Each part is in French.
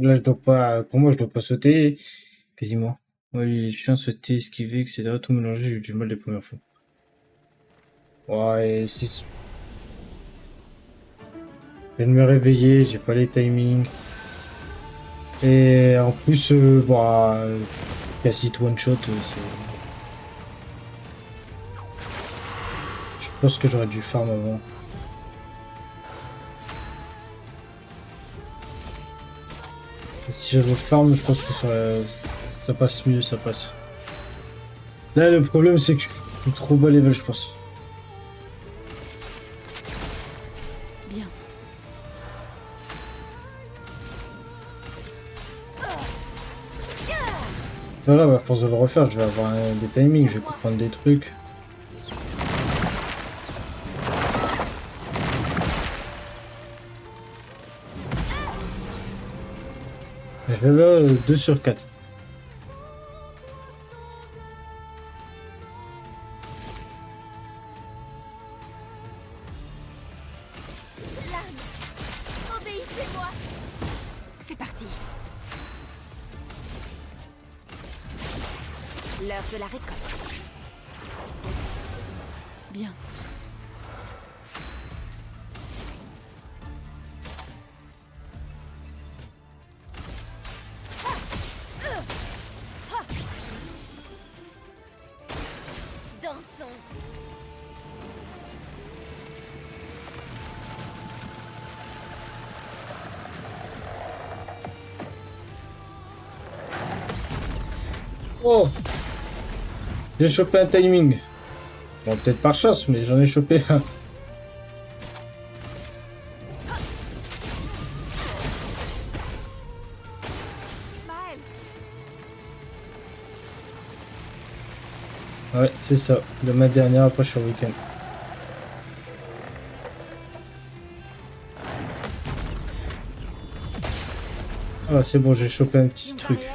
Là, je dois pas, pour moi, je dois pas sauter, quasiment. Ouais, les chiens sauter, esquiver, etc. Tout mélanger, j'ai eu du mal les premières fois. Ouais, et si... Je viens de me réveiller, j'ai pas les timings. Et en plus, bah, quasi one shot, je pense que j'aurais dû farm avant. Et si j'avais farm, je pense que ça passe mieux, ça passe. Là, le problème, c'est que je suis trop bas level, je pense. Bien. Pas grave, à force de le refaire, je vais avoir des timings, je vais comprendre des trucs. Je vais là 2 sur 4. Obéissez-moi. C'est parti. L'heure de la récolte. Bien. Dansons. Oh! J'ai chopé un timing. Bon, peut-être par chance, mais j'en ai chopé un. Maël. Ouais, c'est ça. De ma dernière, après je suis au week-end. Ah, c'est bon, j'ai chopé un petit Une truc. barrière.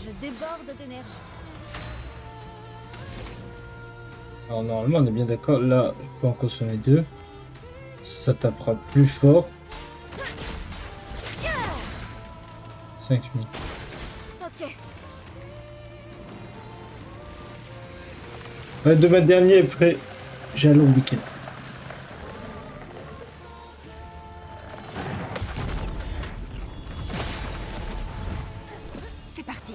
Je déborde d'énergie. Alors, normalement, on est bien d'accord. Là, on peut en consommer 2. Ça tapera plus fort. 5000. Ok. Ouais, demain dernier, après, j'ai un long week-end. C'est parti.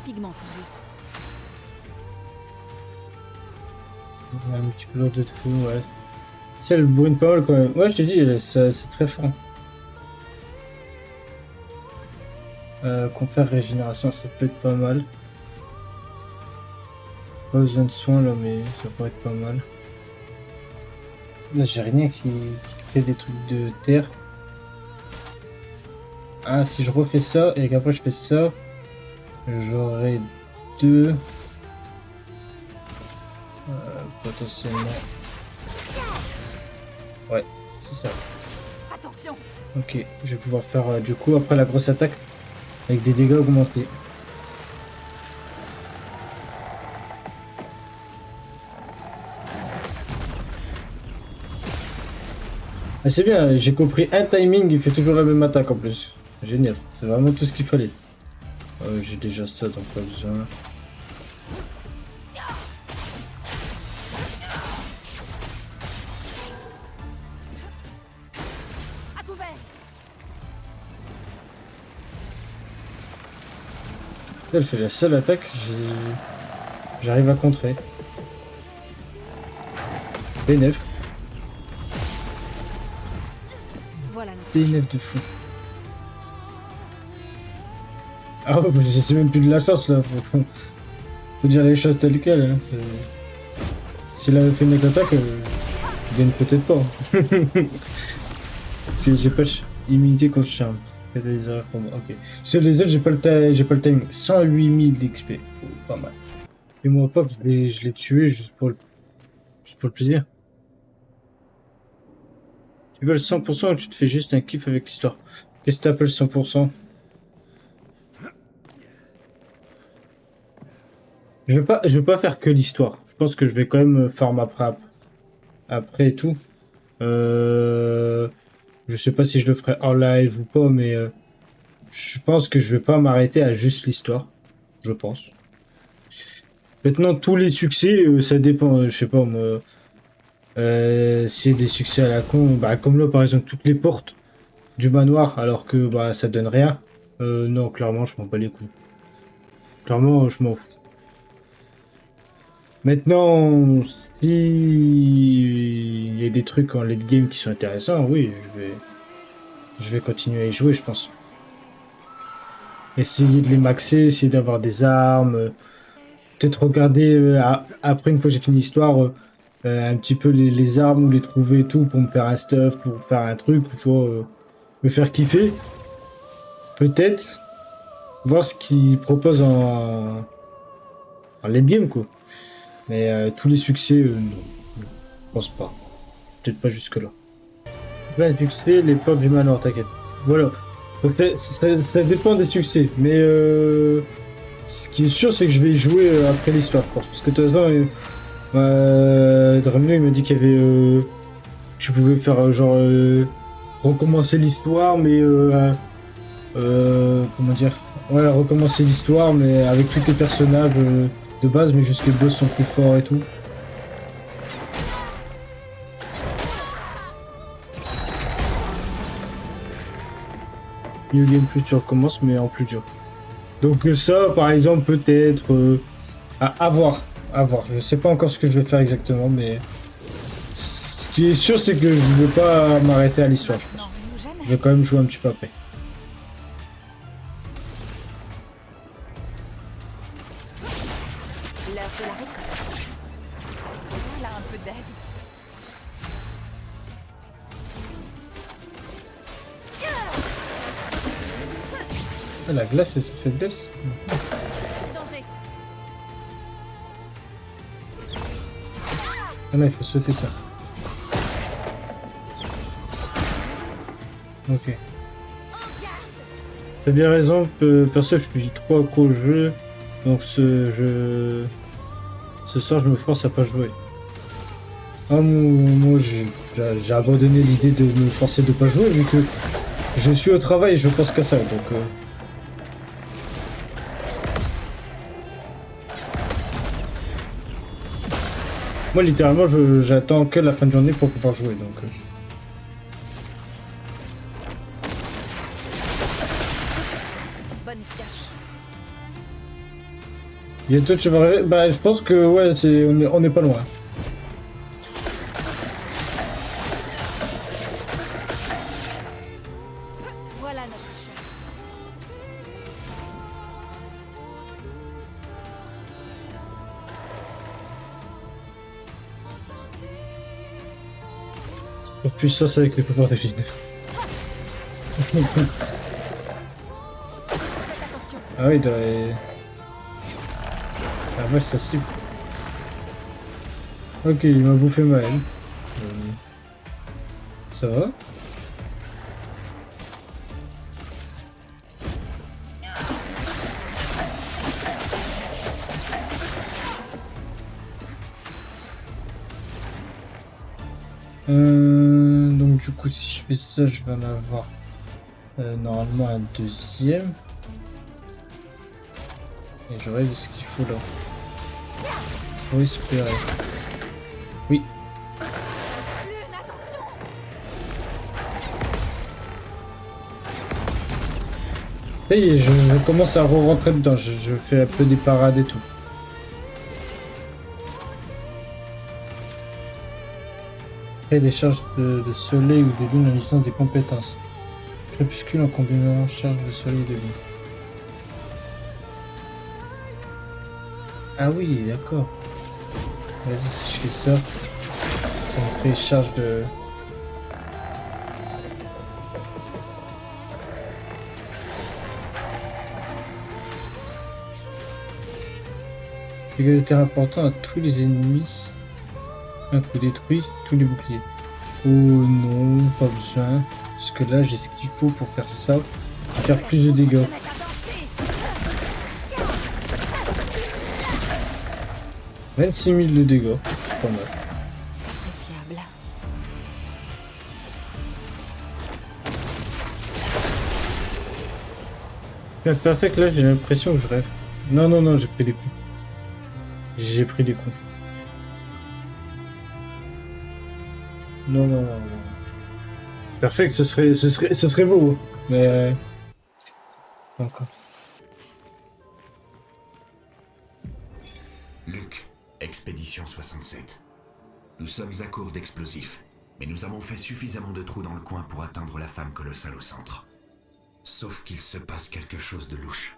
Pigment. Un multicolore de fou, ouais. C'est le brune pas mal quand même. Ouais, je te dis, c'est très fort. Compère régénération, ça peut être pas mal. Pas besoin de soins là, mais ça pourrait être pas mal. Là, j'ai rien qui crée des trucs de terre. Ah, si je refais ça et qu'après je fais ça, j'aurai 2. Potentiellement. Ouais, c'est ça. Attention. Ok, je vais pouvoir faire du coup après la grosse attaque avec des dégâts augmentés. Ah, c'est bien, j'ai compris un timing, il fait toujours la même attaque en plus. Génial, c'est vraiment tout ce qu'il fallait. J'ai déjà ça, donc pas besoin. À couvert. Elle fait la seule attaque, j'arrive à contrer. B9. Voilà. B9 de fou. Ah ouais, mais c'est même plus de la sorte là, faut dire les choses telles quelles. Hein. S'il avait fait une attaque, il gagne peut-être pas. Si j'ai pas immunité contre charme. Faites des erreurs pour moi. Ok. Sur les autres, j'ai pas le timing. 108 000 d'XP. Oh, pas mal. Et moi, Pop, je l'ai tué juste pour le plaisir. Tu veux le 100% ou tu te fais juste un kiff avec l'histoire? Qu'est-ce que t'appelles 100%? Je vais pas faire que l'histoire. Je pense que je vais quand même farm après et tout. Je sais pas si je le ferai en live ou pas, mais je pense que je vais pas m'arrêter à juste l'histoire. Je pense. Maintenant, tous les succès, ça dépend. Je sais pas, moi. C'est des succès à la con. Bah, comme là, par exemple, toutes les portes du manoir, alors que bah, ça donne rien. Non, clairement, je m'en bats les couilles. Clairement, je m'en fous. Maintenant, si il y a des trucs en late game qui sont intéressants, oui, je vais continuer à y jouer, je pense. Essayer de les maxer, essayer d'avoir des armes, peut-être regarder après une fois que j'ai fini l'histoire, un petit peu les armes ou les trouver et tout pour me faire un stuff, pour faire un truc, tu vois, me faire kiffer. Peut-être voir ce qu'ils proposent en late game, quoi. Mais tous les succès, non, je pense pas. Peut-être pas jusque-là. Plein de succès, les portes du manoir, t'inquiète. Voilà. Donc, ça dépend des succès. Mais ce qui est sûr, c'est que je vais y jouer après l'histoire, je pense. Parce que de toute façon, Dramino, il m'a dit qu'il y avait. Je pouvais faire genre. Recommencer l'histoire, mais. Comment dire? Ouais, recommencer l'histoire, mais avec tous les personnages de base, mais juste les boss sont plus forts et tout. New Game Plus, tu recommences, mais en plus dur. Donc ça, par exemple, peut-être à voir. À voir. Je sais pas encore ce que je vais faire exactement, mais ce qui est sûr, c'est que je ne vais pas m'arrêter à l'histoire, je pense. Je vais quand même jouer un petit peu après. L'heure de la récolte. Voilà un peu d'aide. Ah, la glace et sa faiblesse. Danger. Ah là, il faut sauter ça. Ok. T'as bien raison, perso, je suis trop accro au jeu. Donc ce soir, je me force à pas jouer. Ah, moi, j'ai abandonné l'idée de me forcer de pas jouer, vu que je suis au travail et je pense qu'à ça. Donc, moi, littéralement, j'attends que la fin de journée pour pouvoir jouer. Donc, Bonne pioche. bientôt, tu vas arriver. Bah, je pense que, ouais, on est pas loin. Voilà notre chance. Puissance avec les pouvoirs de vide. Faites attention. Ah oui, ah ouais, ça cible. Ok, il m'a bouffé ma haine. Ça va? Donc du coup, si je fais ça, je vais en avoir normalement un deuxième. Et j'aurai ce qu'il faut là. Faut espérer. Oui. Lune, attention. Ça y est, je commence à re-rentrer dedans. Je fais un peu des parades et tout. Créer des charges de soleil ou de lune en licence des compétences. Crépuscule en combinant charge de soleil et de lune. Ah oui, d'accord. Vas-y, si je fais ça, ça me fait charge de... Dégâts de terre important à tous les ennemis. Un coup détruit tous les boucliers. Oh non, pas besoin. Parce que là, j'ai ce qu'il faut pour faire ça. Faire plus de dégâts. Se mettre à danser. 26 000 de dégâts. C'est pas mal. Appréciable. Bien perfect, là, j'ai l'impression que je rêve. Non, non, non, j'ai pris des coups. J'ai pris des coups. Non, non, non, non. Perfect, ce serait beau. Mais... pas encore. Luc, Expédition 67. Nous sommes à court d'explosifs, mais nous avons fait suffisamment de trous dans le coin pour atteindre la femme colossale au centre. Sauf qu'il se passe quelque chose de louche.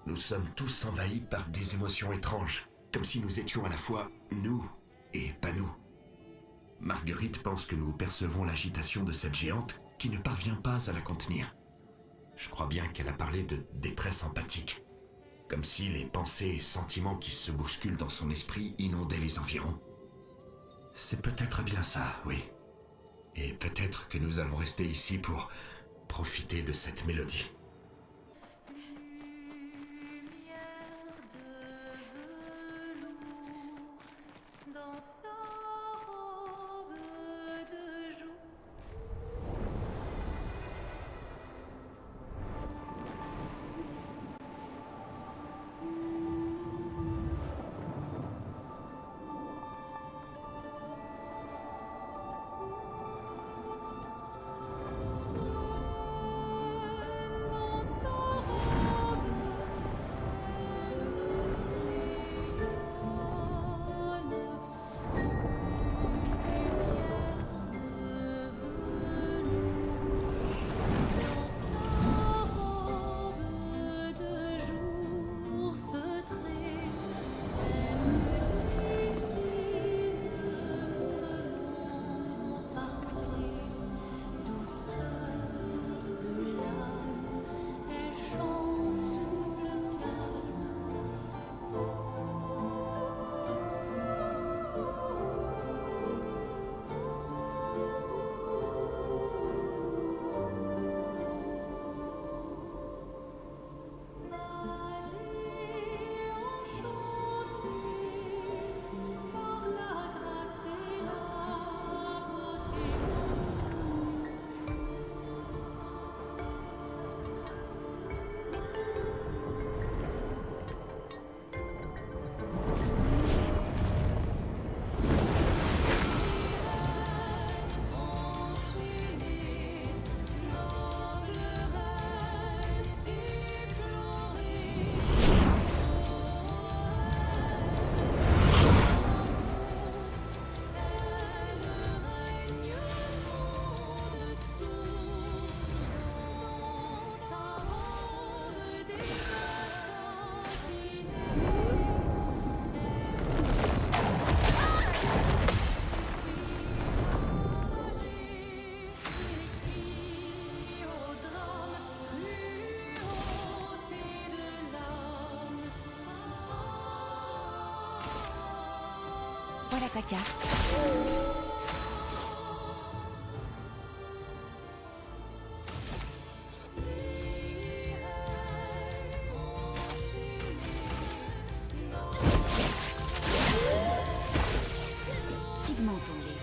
Nous sommes tous envahis par des émotions étranges, comme si nous étions à la fois nous et pas nous. Marguerite pense que nous percevons l'agitation de cette géante qui ne parvient pas à la contenir. Je crois bien qu'elle a parlé de détresse empathique. Comme si les pensées et sentiments qui se bousculent dans son esprit inondaient les environs. C'est peut-être bien ça, oui. Et peut-être que nous allons rester ici pour profiter de cette mélodie. Dans sa robe de jour. Dans sa robe de jour feutrée, elle décise mouvement parfait, douceur de l'âme, elle chante souffle calme. Allez enchantée par la grâce et la beauté. Enchaînée, noble reine, éplorée. Elle règne au-dessous, dans sa robe au drame, cruauté de l'âme. Voilà ta carte. Pigmentons-les.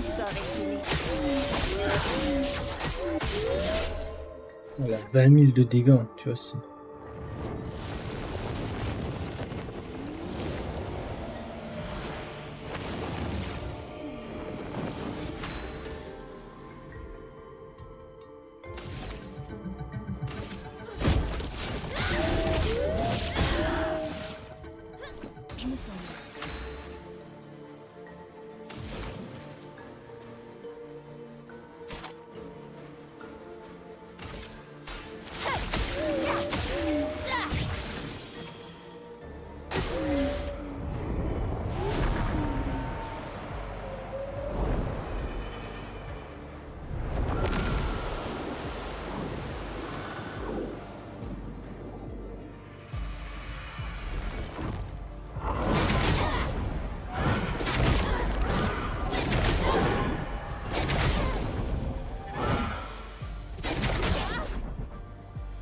sort est Voilà, 20 000 de dégâts, tu vois. Je me sens mieux.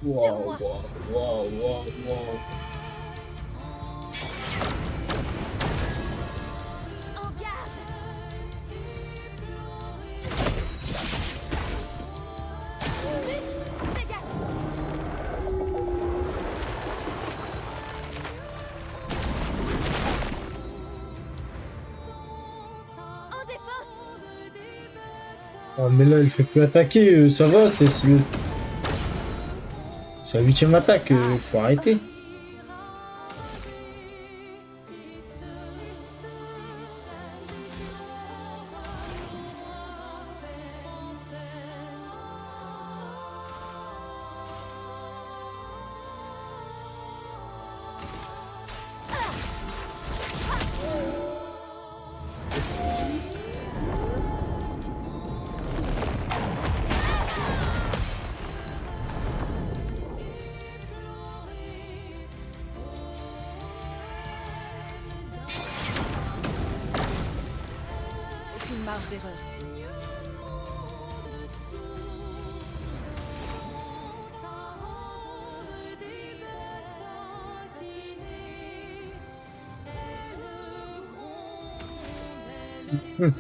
Waouh, waouh, waouh, waouh, waouh. En garde. Fais gaffe. En défense. Oh, mais là, il fait plus attaquer, ça va, c'est la 8e attaque, faut arrêter. Aucune marge d'erreur. Je me sens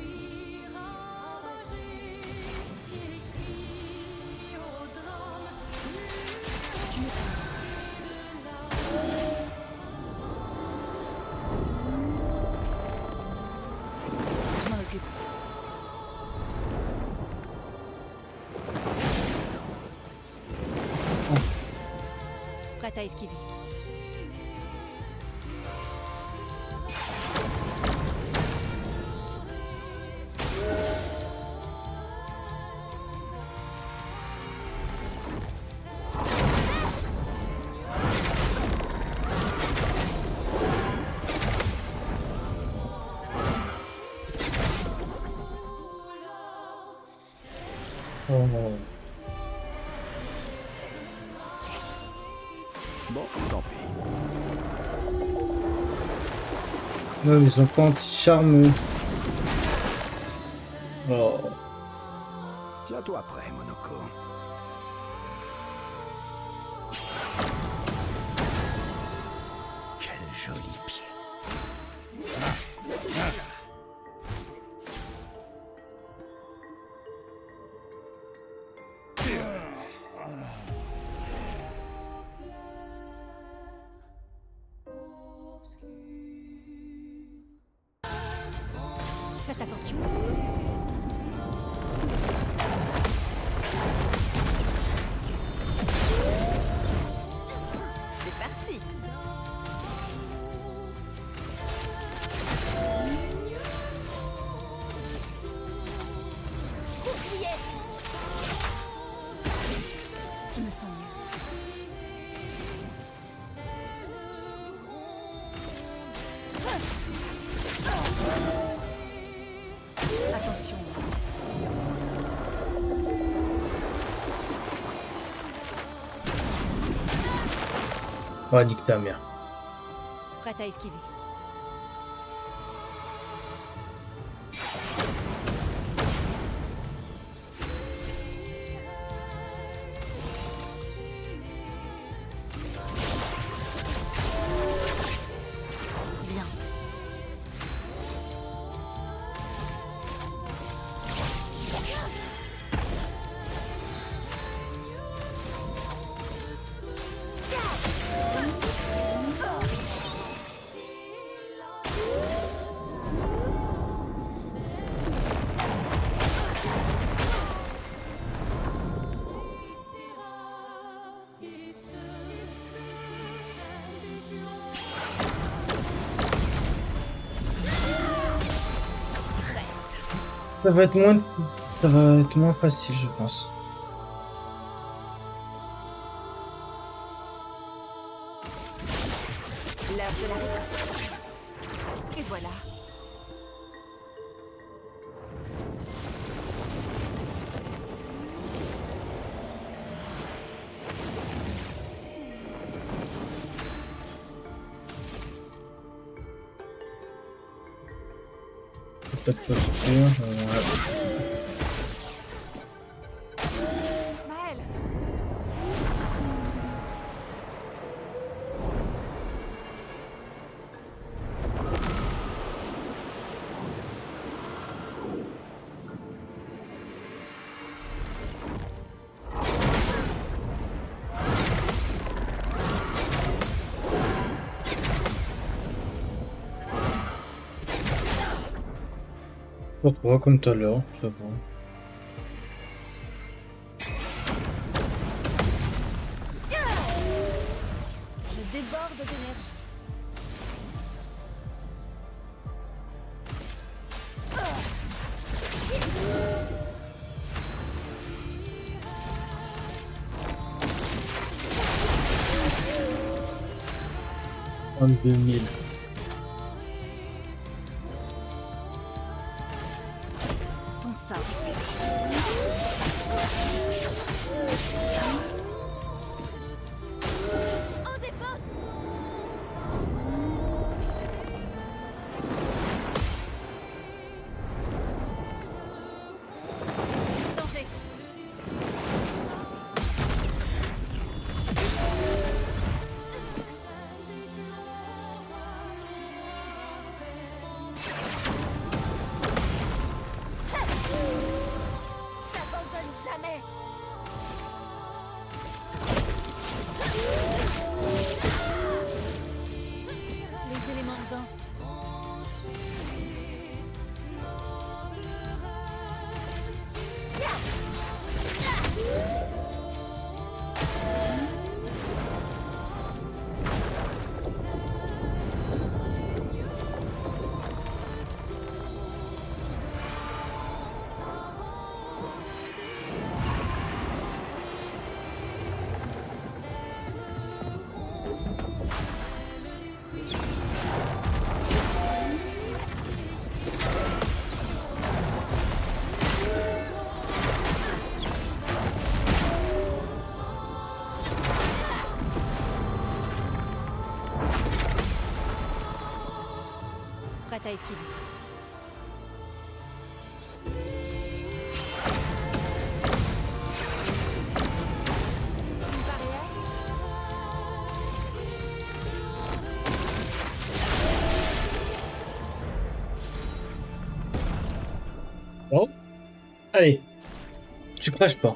je m'en occupe. Prête à esquiver. Oh. Bon, tant pis. Non, mais ils sont pas anti-charme. Oh. Tiens-toi prêt, Monoko. Quel joli pied. Faites attention. C'est parti. Bouclier. Je me sens mieux. Attention. Oh, nique ta mère. Prête à esquiver. Bien. Ça va être moins, ça va être moins facile, je pense. L'heure de la récolte. Et voilà. Pas de posture. Maël. Pas trop comme tout à l'heure, ça va. Je déborde d'énergie. En 2000. Ton sort ici. En défense. Danger. J'abandonne jamais. Les éléments dansent. Prête à esquiver. Une barrière. Bon. Allez. Tu craches pas.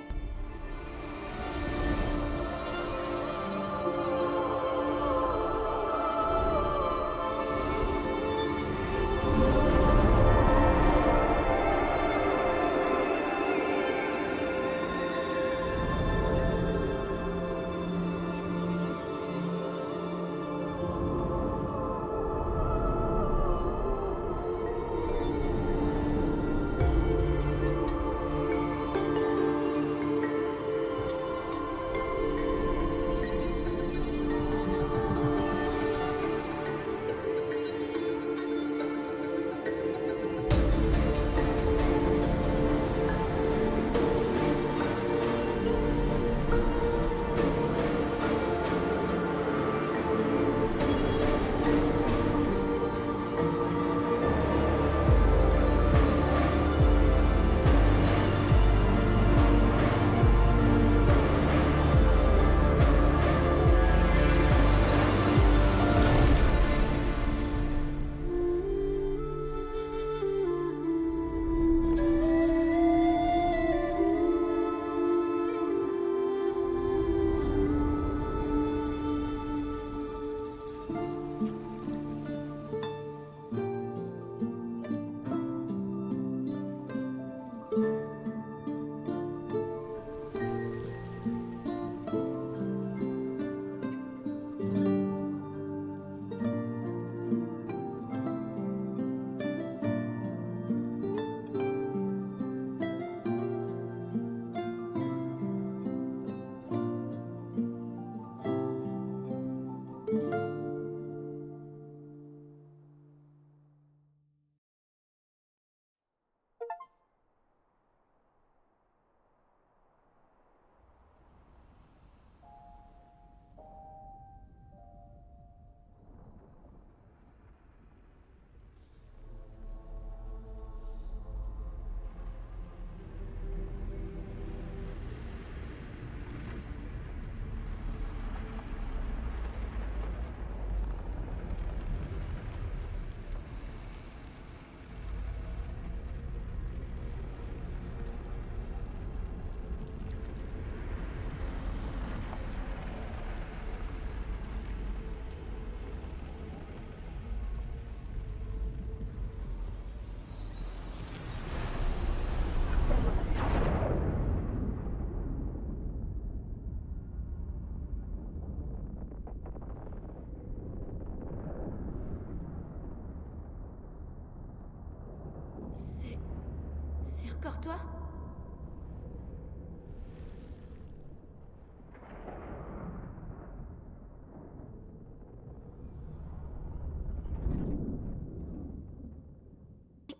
encore toi?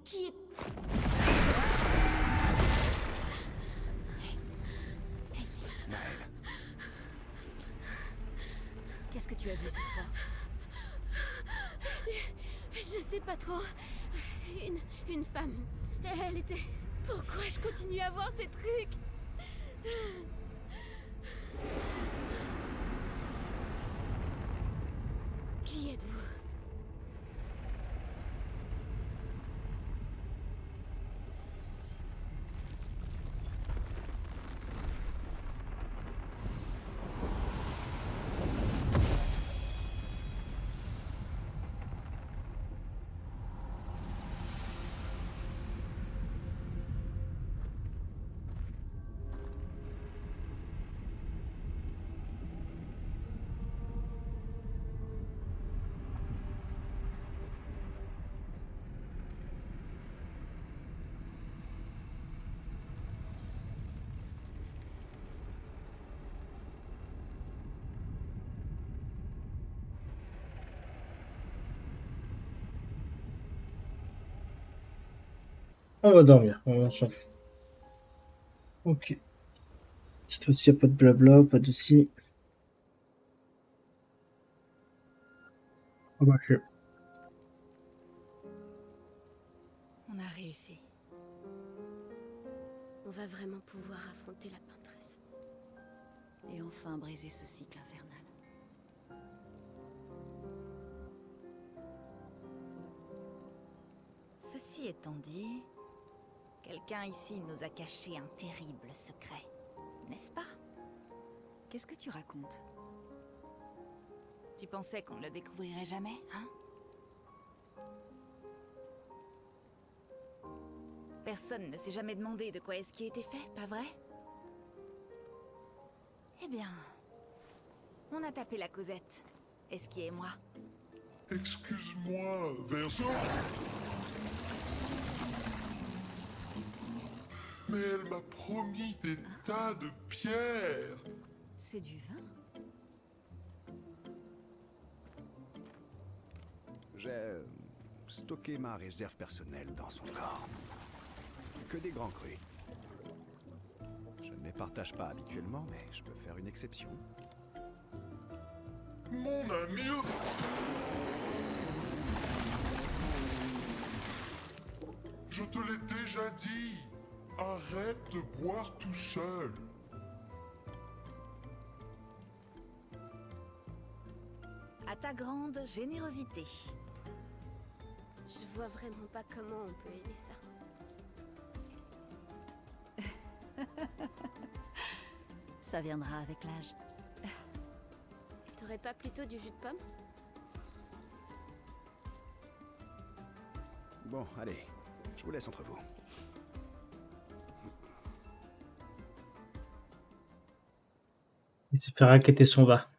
Qui est... Naël, Qu'est-ce que tu as vu cette fois? Je sais pas trop. Une femme. Elle était... Pourquoi je continue à voir ces trucs? Qui êtes-vous? On va dormir, on s'en fout. Ok. Cette fois-ci, y a pas de blabla, pas de si. Ah bah, On a réussi. On va vraiment pouvoir affronter la peintresse. Et enfin briser ce cycle infernal. Ceci étant dit, quelqu'un ici nous a caché un terrible secret, n'est-ce pas? Qu'est-ce que tu racontes? Tu pensais qu'on ne le découvrirait jamais, hein? Personne ne s'est jamais demandé de quoi est-ce qui a été fait, pas vrai? Eh bien, on a tapé la Cosette. Esqui et moi. Excuse-moi, Verso. Mais elle m'a promis des tas de pierres. C'est du vin? j'ai stocké ma réserve personnelle dans son corps. Que des grands crus. Je ne les partage pas habituellement, mais je peux faire une exception. Mon ami. Je te l'ai déjà dit. Arrête de boire tout seul. À ta grande générosité. Je vois vraiment pas comment on peut aimer ça. Ça viendra avec l'âge. T'aurais pas plutôt du jus de pomme? Bon, allez, je vous laisse entre vous. Il s'est fait racketter son va.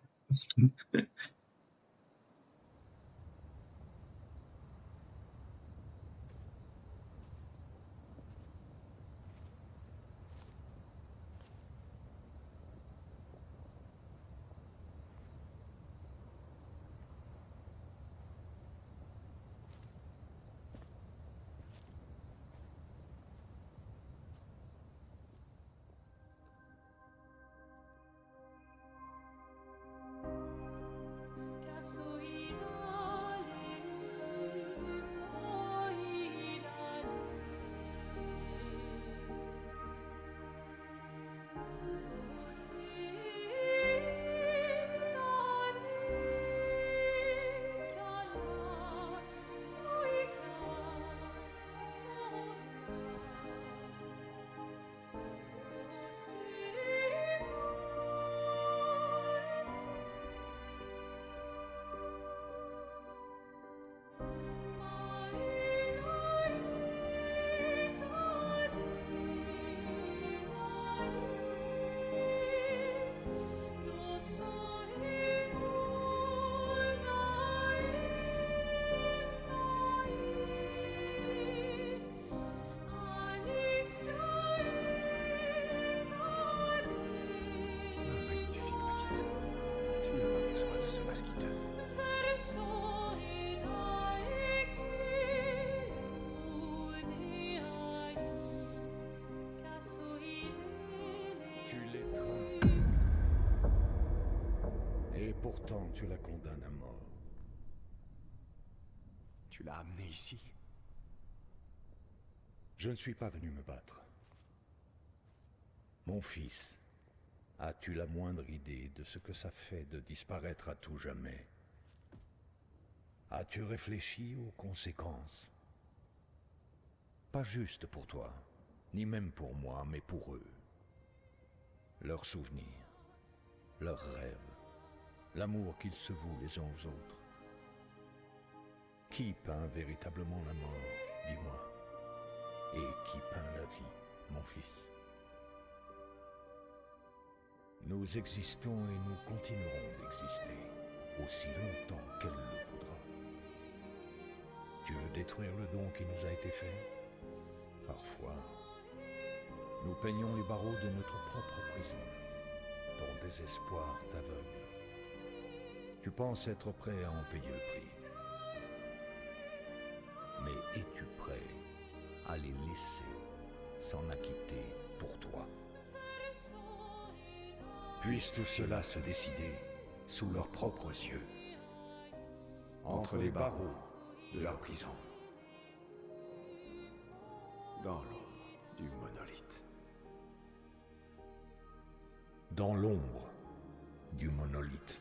pourtant tu la condamnes à mort. Tu l'as amené ici? Je ne suis pas venu me battre. Mon fils, as-tu la moindre idée de ce que ça fait de disparaître à tout jamais? As-tu réfléchi aux conséquences? Pas juste pour toi, ni même pour moi, mais pour eux. Leurs souvenirs, leurs rêves, l'amour qu'ils se vouent les uns aux autres. Qui peint véritablement la mort, dis-moi? Et qui peint la vie, mon fils? Nous existons et nous continuerons d'exister, aussi longtemps qu'elle le voudra. Tu veux détruire le don qui nous a été fait? Parfois, nous peignons les barreaux de notre propre prison. Ton désespoir t'aveugle. Tu penses être prêt à en payer le prix. Mais es-tu prêt à les laisser s'en acquitter pour toi? Puisse tout cela se décider sous leurs propres yeux, entre les barreaux de leur prison. Dans l'ombre du monolithe. Dans l'ombre du monolithe.